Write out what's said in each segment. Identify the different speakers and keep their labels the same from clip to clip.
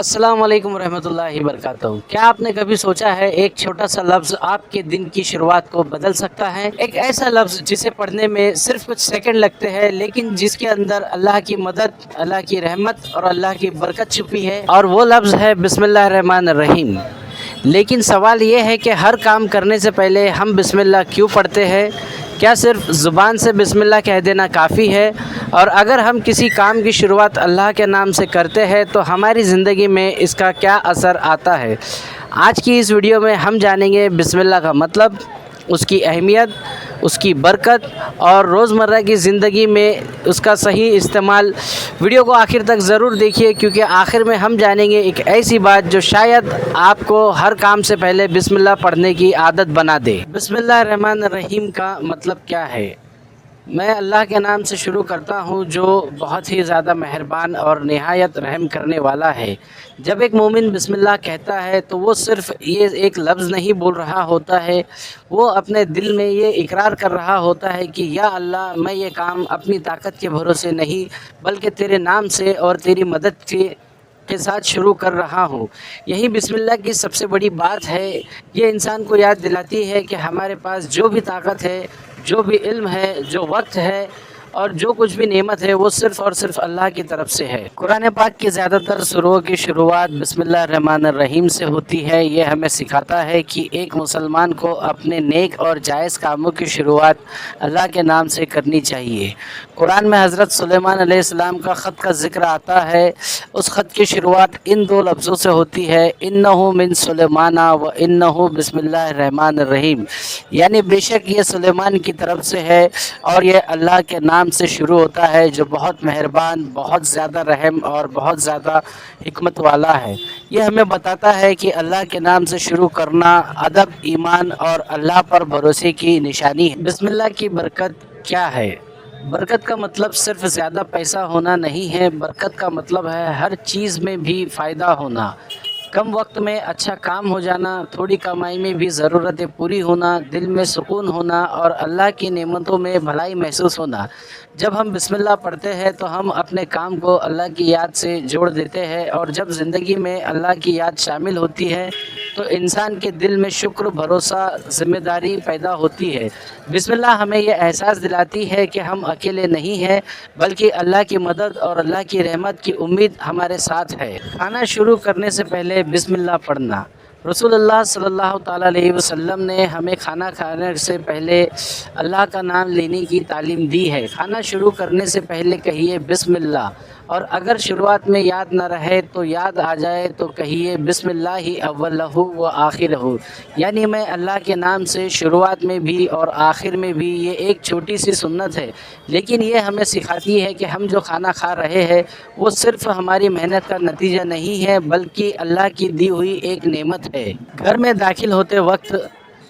Speaker 1: अस्सलाम वालेकुम रहमतुल्लाहि वबरकातुहू। क्या आपने कभी सोचा है एक छोटा सा लफ्ज़ आपके दिन की शुरुआत को बदल सकता है? एक ऐसा लफ्ज़ जिसे पढ़ने में सिर्फ कुछ सेकंड लगते हैं, लेकिन जिसके अंदर अल्लाह की मदद, अल्लाह की रहमत और अल्लाह की बरकत छुपी है, और वो लफ्ज़ है बिस्मिल्लाह रहमान रहीम। लेकिन सवाल ये है कि हर काम करने से पहले हम बिस्मिल्लाह क्यों पढ़ते हैं? क्या सिर्फ ज़ुबान से बिस्मिल्लाह कह देना काफ़ी है? और अगर हम किसी काम की शुरुआत अल्लाह के नाम से करते हैं तो हमारी ज़िंदगी में इसका क्या असर आता है? आज की इस वीडियो में हम जानेंगे बिस्मिल्लाह का मतलब, उसकी अहमियत, उसकी बरकत और रोज़मर्रा की ज़िंदगी में उसका सही इस्तेमाल। वीडियो को आखिर तक ज़रूर देखिए, क्योंकि आखिर में हम जानेंगे एक ऐसी बात जो शायद आपको हर काम से पहले बिस्मिल्लाह पढ़ने की आदत बना दे। बिस्मिल्लाह रहमान रहीम का मतलब क्या है? मैं अल्लाह के नाम से शुरू करता हूँ, जो बहुत ही ज़्यादा मेहरबान और निहायत रहम करने वाला है। जब एक मोमिन बिस्मिल्लाह कहता है तो वो सिर्फ़ ये एक लफ्ज़ नहीं बोल रहा होता है, वो अपने दिल में ये इकरार कर रहा होता है कि या अल्लाह, मैं ये काम अपनी ताकत के भरोसे नहीं बल्कि तेरे नाम से और तेरी मदद के साथ शुरू कर रहा हूँ। यही बिस्मिल्लाह की सबसे बड़ी बात है। ये इंसान को याद दिलाती है कि हमारे पास जो भी ताकत है, जो भी इल्म है, जो वक्त है और जो कुछ भी नेमत है, वो सिर्फ़ और सिर्फ अल्लाह की तरफ से है। कुरान पाक की ज़्यादातर सूरों की शुरुआत बिस्मिल्लाह रहमान रहीम से होती है। ये हमें सिखाता है कि एक मुसलमान को अपने नेक और जायज़ कामों की शुरुआत अल्लाह के नाम से करनी चाहिए। कुरान में हज़रत सुलेमान अलैहिस्सलाम का ख़त का ज़िक्र आता है। उस ख़त की शुरुआत इन दो लफ्ज़ों से होती है, इन्नहु मिन सुलेमाना व इन्नहु बिस्मिल्लाह रहमान रहीम, यानी बेशक ये सुलेमान की तरफ से है और ये अल्लाह के नाम से शुरू होता है, जो बहुत मेहरबान, बहुत ज़्यादा रहम और बहुत ज़्यादा हिकमत वाला है। ये हमें बताता है कि अल्लाह के नाम से शुरू करना अदब, ईमान और अल्लाह पर भरोसे की निशानी है। बिस्मिल्लाह की बरकत क्या है? बरकत का मतलब सिर्फ ज़्यादा पैसा होना नहीं है। बरकत का मतलब है हर चीज़ में भी फ़ायदा होना, कम वक्त में अच्छा काम हो जाना, थोड़ी कमाई में भी ज़रूरतें पूरी होना, दिल में सुकून होना और अल्लाह की नेमतों में भलाई महसूस होना। जब हम बिस्मिल्लाह पढ़ते हैं तो हम अपने काम को अल्लाह की याद से जोड़ देते हैं, और जब ज़िंदगी में अल्लाह की याद शामिल होती है तो इंसान के दिल में शुक्र, भरोसा, ज़िम्मेदारी पैदा होती है। बिस्मिल्लाह हमें यह एहसास दिलाती है कि हम अकेले नहीं हैं, बल्कि अल्लाह की मदद और अल्लाह की रहमत की उम्मीद हमारे साथ है। खाना शुरू करने से पहले बिस्मिल्लाह पढ़ना। रसूलुल्लाह सल्लल्लाहु ताला अलैहि वसल्लम ने हमें खाना खाने से पहले अल्लाह का नाम लेने की तालीम दी है। खाना शुरू करने से पहले कहिए बिस्मिल्लाह, और अगर शुरुआत में याद न रहे तो याद आ जाए तो कहिए बिस्मिल्लाहि अव्वलहु व आखिरहु, यानी मैं अल्लाह के नाम से शुरुआत में भी और आखिर में भी। ये एक छोटी सी सुन्नत है, लेकिन ये हमें सिखाती है कि हम जो खाना खा रहे हैं वो सिर्फ हमारी मेहनत का नतीजा नहीं है, बल्कि अल्लाह की दी हुई एक नेमत है। घर में दाखिल होते वक्त,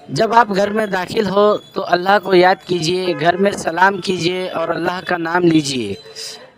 Speaker 1: जब आप घर में दाखिल हो तो अल्लाह को याद कीजिए, घर में सलाम कीजिए और अल्लाह का नाम लीजिए।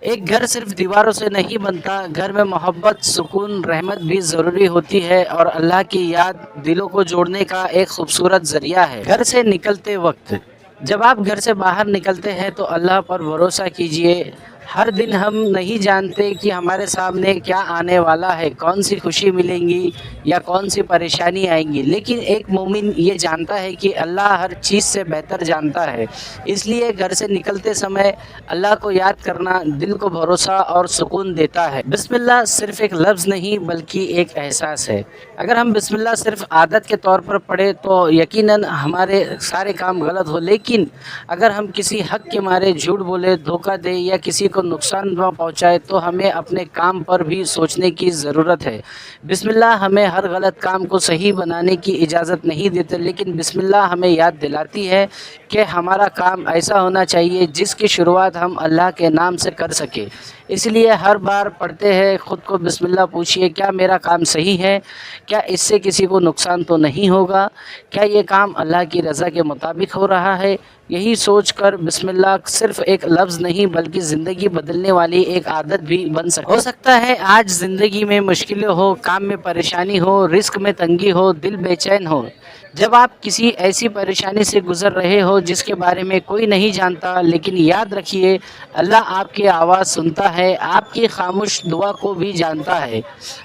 Speaker 1: एक घर सिर्फ दीवारों से नहीं बनता, घर में मोहब्बत, सुकून, रहमत भी ज़रूरी होती है, और अल्लाह की याद दिलों को जोड़ने का एक खूबसूरत ज़रिया है। घर से निकलते वक्त, जब आप घर से बाहर निकलते हैं तो अल्लाह पर भरोसा कीजिए। हर दिन हम नहीं जानते कि हमारे सामने क्या आने वाला है, कौन सी खुशी मिलेंगी या कौन सी परेशानी आएंगी, लेकिन एक मोमिन ये जानता है कि अल्लाह हर चीज़ से बेहतर जानता है। इसलिए घर से निकलते समय अल्लाह को याद करना दिल को भरोसा और सुकून देता है। बिस्मिल्लाह सिर्फ़ एक लफ्ज़ नहीं बल्कि एक एहसास है। अगर हम बिस्मिल्लाह सिर्फ आदत के तौर पर पढ़े तो यकीनन हमारे सारे काम गलत हो, लेकिन अगर हम किसी हक़ के मारे झूठ बोले, धोखा दे या किसी को नुकसान न पहुंचाए तो हमें अपने काम पर भी सोचने की ज़रूरत है। बिस्मिल्लाह हमें हर गलत काम को सही बनाने की इजाज़त नहीं देते, लेकिन बिस्मिल्लाह हमें याद दिलाती है कि हमारा काम ऐसा होना चाहिए जिसकी शुरुआत हम अल्लाह के नाम से कर सके। इसलिए हर बार पढ़ते हैं ख़ुद को बिस्मिल्लाह पूछिए, क्या मेरा काम सही है? क्या इससे किसी को नुकसान तो नहीं होगा? क्या ये काम अल्लाह की रज़ा के मुताबिक हो रहा है? यही सोचकर बिस्मिल्लाह सिर्फ़ एक लफ्ज़ नहीं बल्कि ज़िंदगी बदलने वाली एक आदत भी बन सकती। हो सकता है आज ज़िंदगी में मुश्किलें हो, काम में परेशानी हो, रिस्क में तंगी हो, दिल बेचैन हो। जब आप किसी ऐसी परेशानी से गुज़र रहे हो जिसके बारे में कोई नहीं जानता, लेकिन याद रखिए अल्लाह आपकी आवाज़ सुनता है। ہے، آپ کی خاموش دعا کو بھی جانتا ہے۔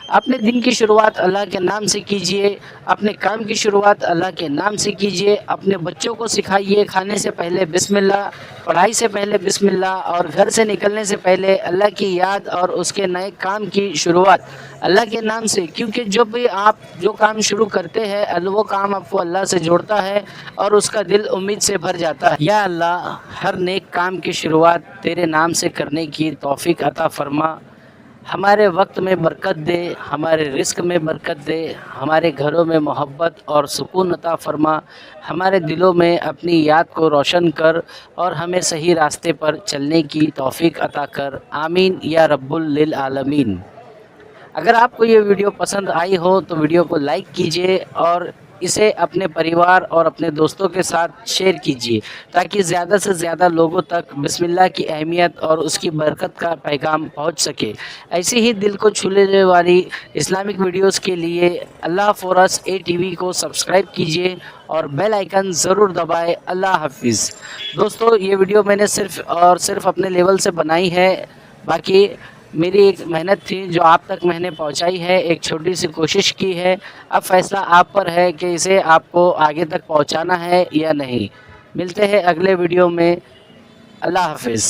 Speaker 1: اپنے دن کی شروعات اللہ کے نام سے کیجیے، اپنے کام کی شروعات اللہ کے نام سے کیجیے، اپنے بچوں کو سکھائیے کھانے سے پہلے بسم اللہ، پڑھائی سے پہلے بسم اللہ، اور گھر سے نکلنے سے پہلے اللہ کی یاد اور اس کے نئے کام کی شروعات اللہ کے نام سے، کیونکہ جب بھی آپ جو کام شروع کرتے ہیں وہ کام آپ کو اللہ سے جوڑتا ہے اور اس کا دل امید سے بھر جاتا ہے۔ یا اللہ، ہر نیک کام کی شروعات تیرے نام سے کرنے کی توفیق عطا فرما، ہمارے وقت میں برکت دے، ہمارے رزق میں برکت دے، ہمارے گھروں میں محبت اور سکون عطا فرما، ہمارے دلوں میں اپنی یاد کو روشن کر اور ہمیں صحیح راستے پر چلنے کی توفیق عطا کر، آمین یا رب للعالمین۔ اگر آپ کو یہ ویڈیو پسند آئی ہو تو ویڈیو کو لائک کیجیے اور اسے اپنے پریوار اور اپنے دوستوں کے ساتھ شیئر کیجیے تاکہ زیادہ سے زیادہ لوگوں تک بسم اللہ کی اہمیت اور اس کی برکت کا پیغام پہنچ سکے۔ ایسی ہی دل کو چھو لینے والی اسلامک ویڈیوز کے لیے اللہ فور اس ATV کو سبسکرائب کیجیے اور بیل آئیکن ضرور دبائے۔ اللہ حافظ۔ دوستو، یہ ویڈیو میں نے صرف اپنے لیول سے بنائی ہے، باقی میری ایک محنت تھی جو آپ تک میں نے پہنچائی ہے، ایک چھوٹی سی کوشش کی ہے۔ اب فیصلہ آپ پر ہے کہ اسے آپ کو آگے تک پہنچانا ہے یا نہیں۔ ملتے ہیں اگلے ویڈیو میں۔ اللہ حافظ۔